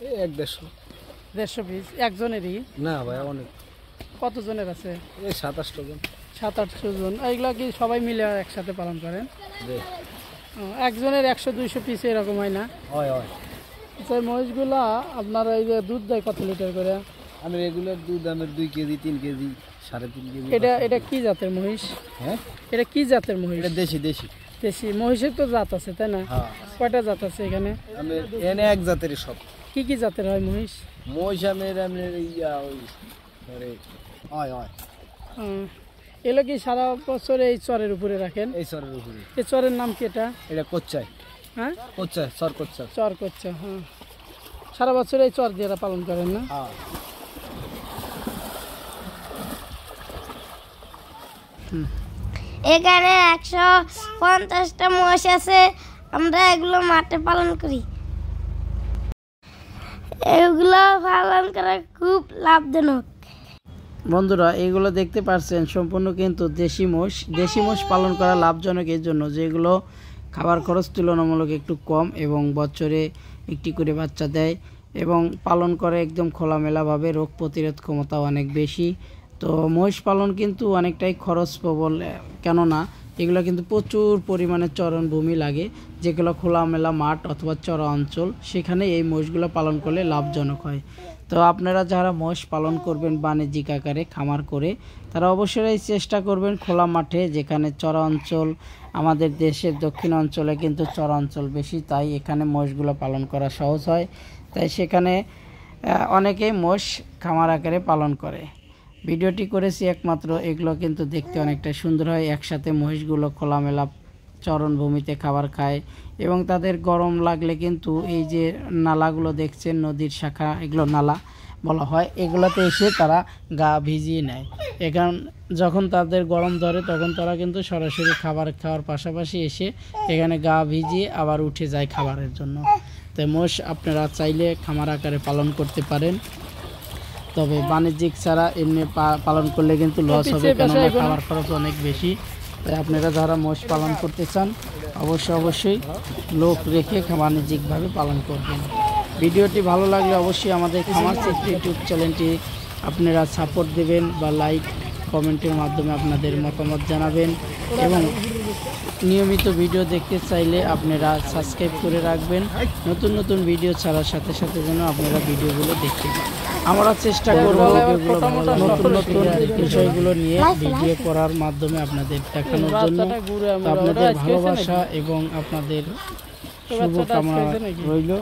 এক 150 পিস একজনেরই? না ভাই অনেক। কতজনের আছে? এই 27 জন 7-8 জন। এইগুলা কি সবাই মিলে একসাথে পালন করেন? একজনের 100-200 পিস এরকম হয় না? হয় হয়। আচ্ছা, মহিষগুলা আপনার এই যে দুধ দেয় কত লিটার করে? আমি রেগুলার দুধ আমার 2 কেজি 3 কেজি 3.5 কেজি। এটা কি জাতের মহিষ? হ্যাঁ, এটা কি জাতের মহিষ? এটা দেশি। দেশি মহিষের তো জাত আছে তাই না? হ্যাঁ। কয়টা জাত আছে এখানে? আমি এনে এক জাতেরই সব। কি জাতের হয় মহিষ? মহিষ আমের ইয়া ওই হয়। এগুলো কি সারা বছর এই চরের উপরে রাখেন? এই চরের উপরে। এই চরের নাম কি এটা? এটা কোচ্চাই। হ্যাঁ, কোচ্চাই, চর কোচ্চা। চর করছে। হ্যাঁ, সারা বছর এই চর দিয়ে পালন করেন না? হ্যাঁ। এখানে 150টা মহিষ আছে। আমরা এগুলো মাঠে পালন করি। এগুলো পালন করা খুব লাভজনক। বন্ধুরা, এগুলো দেখতে পাচ্ছেন সম্পূর্ণ কিন্তু দেশি মোষ। দেশি মোষ পালন করা লাভজনক এর জন্য যেগুলো খাবার খরচ তুলনামূলক একটু কম এবং বছরে একটি করে বাচ্চা দেয় এবং পালন করে একদম খোলামেলাভাবে, রোগ প্রতিরোধ ক্ষমতাও অনেক বেশি। তো মহিষ পালন কিন্তু অনেকটাই খরচপ্রবল, কেননা এগুলো কিন্তু প্রচুর পরিমাণে চরণভূমি লাগে, যেগুলো খোলামেলা মাঠ অথবা চড়া অঞ্চল, সেখানে এই মহিষগুলো পালন করলে লাভজনক হয়। তো আপনারা যারা মহিষ পালন করবেন বাণিজ্যিক আকারে খামার করে, তারা অবশ্যই চেষ্টা করবেন খোলা মাঠে, যেখানে চড়া অঞ্চল। আমাদের দেশের দক্ষিণ অঞ্চলে কিন্তু চড়া অঞ্চল বেশি, তাই এখানে মহিষগুলো পালন করা সহজ হয়। তাই সেখানে অনেকেই মোষ খামার আকারে পালন করে। ভিডিওটি করেছি একমাত্র, এগুলো কিন্তু দেখতে অনেকটা সুন্দর হয়। একসাথে মহিষগুলো খোলামেলা চরণভূমিতে খাবার খায় এবং তাদের গরম লাগলে কিন্তু এই যে নালাগুলো দেখছেন, নদীর শাখা, এগুলো নালা বলা হয়, এগুলোতে এসে তারা গা ভিজিয়ে নেয়। এখন যখন তাদের গরম ধরে তখন তারা কিন্তু সরাসরি খাবার খাওয়ার পাশাপাশি এসে এখানে গা ভিজিয়ে আবার উঠে যায় খাবারের জন্য। তাই মোষ আপনারা চাইলে খামার আকারে পালন করতে পারেন, তবে বাণিজ্যিক ছাড়া এমনি পালন করলে কিন্তু লস হবে, কেননা খাবার খরচ অনেক বেশি। তাই আপনারা যারা মোষ পালন করতে চান অবশ্যই লোক রেখে বাণিজ্যিকভাবে পালন করবেন। ভিডিওটি ভালো লাগলে অবশ্যই আমাদের খামার চিত্র ইউটিউব চ্যানেলটি আপনারা সাপোর্ট দেবেন বা লাইক কমেন্টের মাধ্যমে আপনাদের মতামত জানাবেন এবং নিয়মিত ভিডিও দেখতে চাইলে আপনারা সাবস্ক্রাইব করে রাখবেন, নতুন ভিডিও ছাড়ার সাথে সাথে যেন আপনারা ভিডিওগুলো দেখতে পান। আমরা চেষ্টা করব নতুন বিষয়গুলো নিয়ে ভিডিও করার মাধ্যমে আপনাদের দেখানোর জন্য। আপনাদের ভালোবাসা এবং আপনাদের শুভকামনা রইল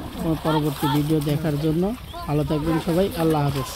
পরবর্তী ভিডিও দেখার জন্য। ভালো থাকবেন সবাই, আল্লাহ হাফেজ।